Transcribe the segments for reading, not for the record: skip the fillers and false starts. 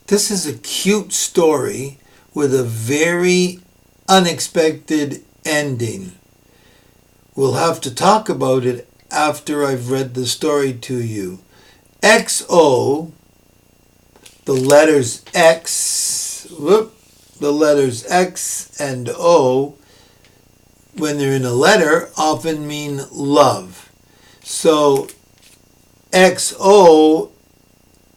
This is a cute story with a very unexpected ending. We'll have to talk about it after I've read the story to you. XO, the letters X, the letters X and O, when they're in a letter, often mean love. So XO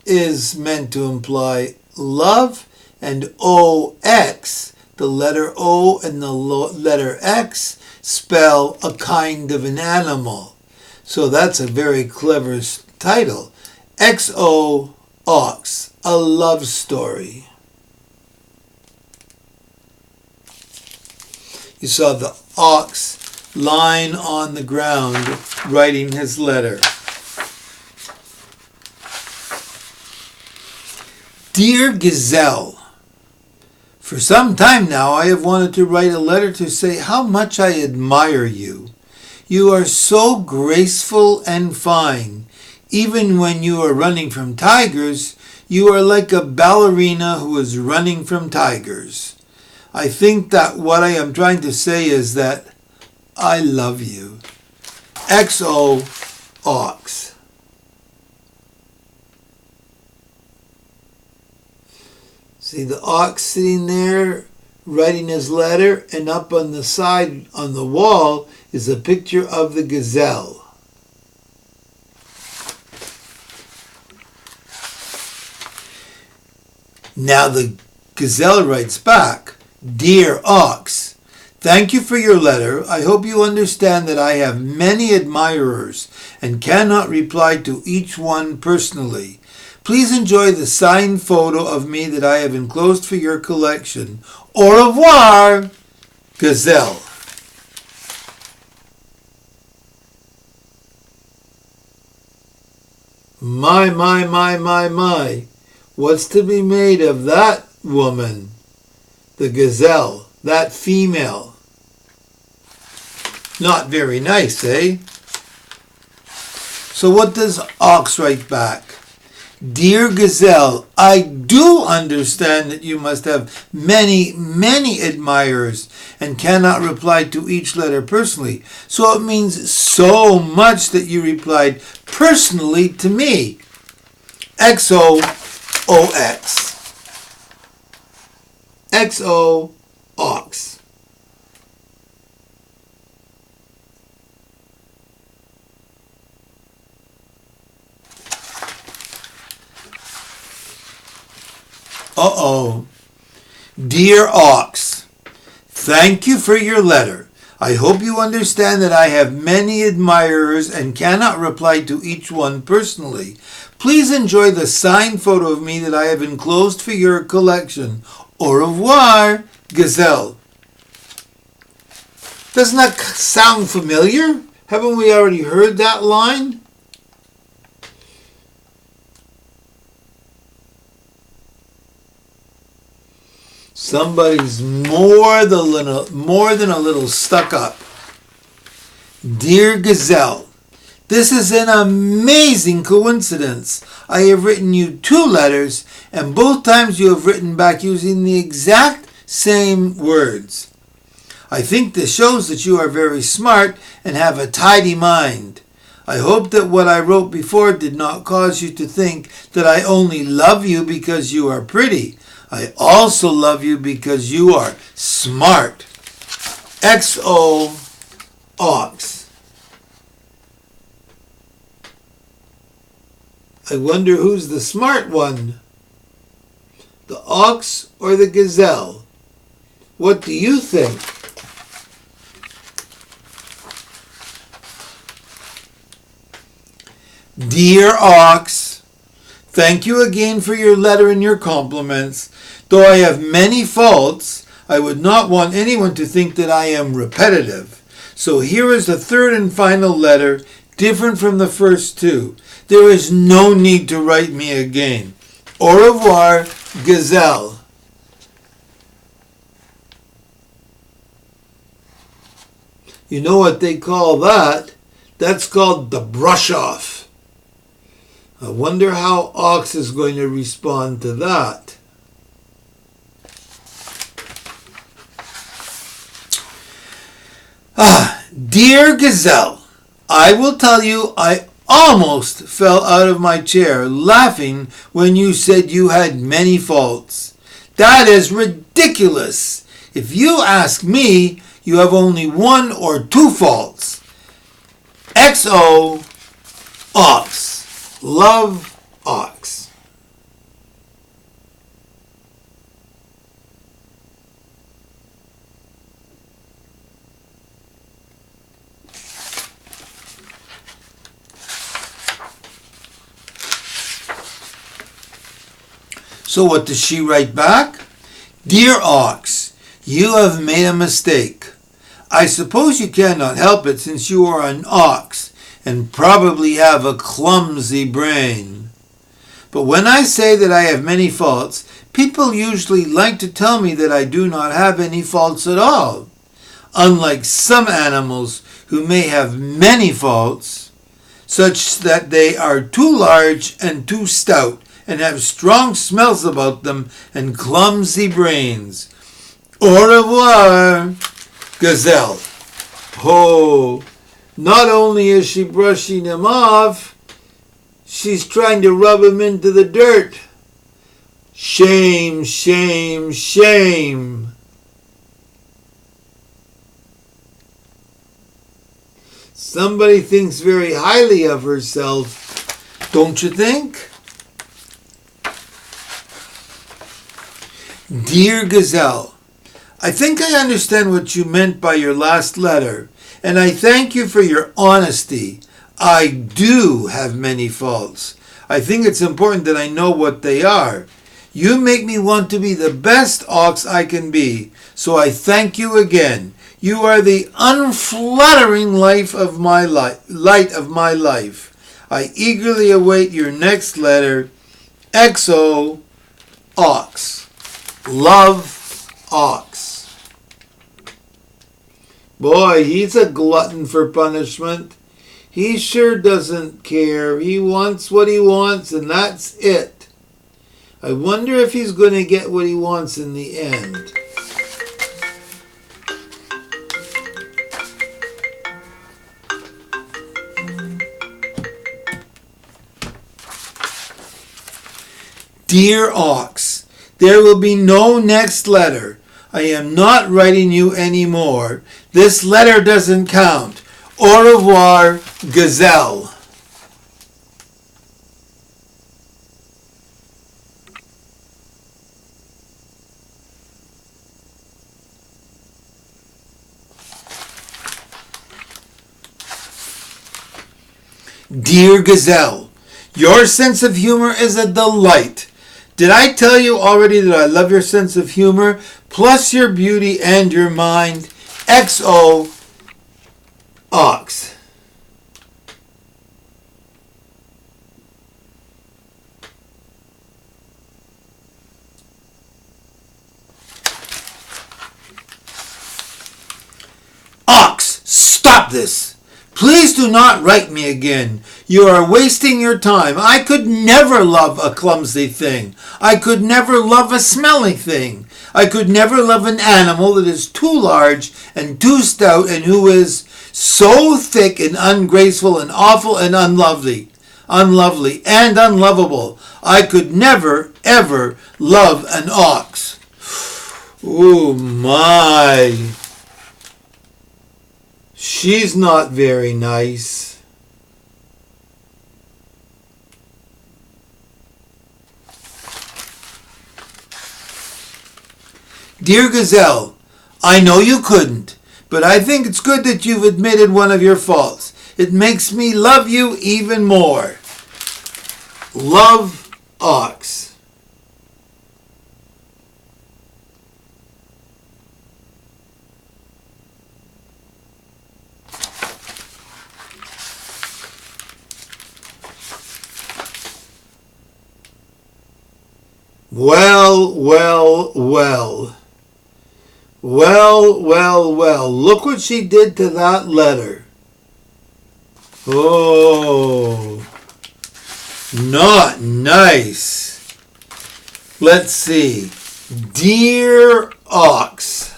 is meant to imply love, and OX, the letter O and the letter X, spell a kind of an animal. So that's a very clever title. XO Ox, a love story. You saw the ox lying on the ground writing his letter. Dear Gazelle, for some time now I have wanted to write a letter to say how much I admire you. You are so graceful and fine. Even when you are running from tigers, you are like a ballerina who is running from tigers. I think that what I am trying to say is that I love you. XO Ox. See the ox sitting there writing his letter, and up on the side on the wall is a picture of the gazelle. Now the gazelle writes back, Dear Ox, thank you for your letter. I hope you understand that I have many admirers and cannot reply to each one personally. Please enjoy the signed photo of me that I have enclosed for your collection. Au revoir, Gazelle. My. What's to be made of that woman? The gazelle, that female. Not very nice, eh? So what does Ox write back? Dear Gazelle, I do understand that you must have many admirers and cannot reply to each letter personally. So it means so much that you replied personally to me. XOOX. XO Ox. Dear Ox, thank you for your letter. I hope you understand that I have many admirers and cannot reply to each one personally. Please enjoy the signed photo of me that I have enclosed for your collection. Au revoir, Gazelle. Doesn't that sound familiar? Haven't we already heard that line? Somebody's more than a little stuck up. Dear Gazelle, this is an amazing coincidence. I have written you 2 letters, and both times you have written back using the exact same words. I think this shows that you are very smart and have a tidy mind. I hope that what I wrote before did not cause you to think that I only love you because you are pretty. I also love you because you are smart. XO Ox. I wonder who's the smart one, the ox or the gazelle? What do you think? Dear Ox, thank you again for your letter and your compliments. Though I have many faults, I would not want anyone to think that I am repetitive. So here is the third and final letter, different from the first 2. There is no need to write me again. Au revoir, Gazelle. You know what they call that? That's called the brush off. I wonder how Ox is going to respond to that. Dear Gazelle, I will tell you I almost fell out of my chair laughing when you said you had many faults. That is ridiculous. If you ask me, you have only 1 or 2 faults. XO, Ox. Love, Ox. So what does she write back? Dear Ox, you have made a mistake. I suppose you cannot help it since you are an ox and probably have a clumsy brain. But when I say that I have many faults, people usually like to tell me that I do not have any faults at all. Unlike some animals who may have many faults, such that they are too large and too stout, and have strong smells about them and clumsy brains. Au revoir, Gazelle. Oh, not only is she brushing him off, she's trying to rub him into the dirt. Shame, shame, shame. Somebody thinks very highly of herself, don't you think? Dear Gazelle, I think I understand what you meant by your last letter, and I thank you for your honesty. I do have many faults. I think it's important that I know what they are. You make me want to be the best ox I can be, so I thank you again. You are the unflattering light of my life. I eagerly await your next letter. XO, Ox. Love, Ox. Boy, he's a glutton for punishment. He sure doesn't care. He wants what he wants, and that's it. I wonder if he's going to get what he wants in the end. Dear Ox, there will be no next letter. I am not writing you anymore. This letter doesn't count. Au revoir, Gazelle. Dear Gazelle, your sense of humor is a delight. Did I tell you already that I love your sense of humor, plus your beauty and your mind? XO, Ox. Ox, stop this. Please do not write me again. You are wasting your time. I could never love a clumsy thing. I could never love a smelly thing. I could never love an animal that is too large and too stout and who is so thick and ungraceful and awful and unlovely and unlovable. I could never, ever love an ox. Oh my. She's not very nice. Dear Gazelle, I know you couldn't, but I think it's good that you've admitted one of your faults. It makes me love you even more. Love, Ox. Well, well, well. Well, well, well. Look what she did to that letter. Oh. Not nice. Let's see. Dear ox.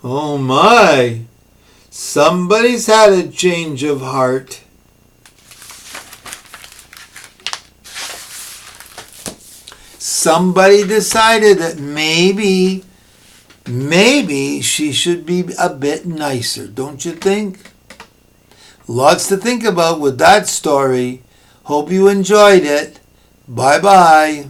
Oh my. Somebody's had a change of heart. Somebody decided that maybe she should be a bit nicer, don't you think? Lots to think about with that story. Hope you enjoyed it. Bye-bye.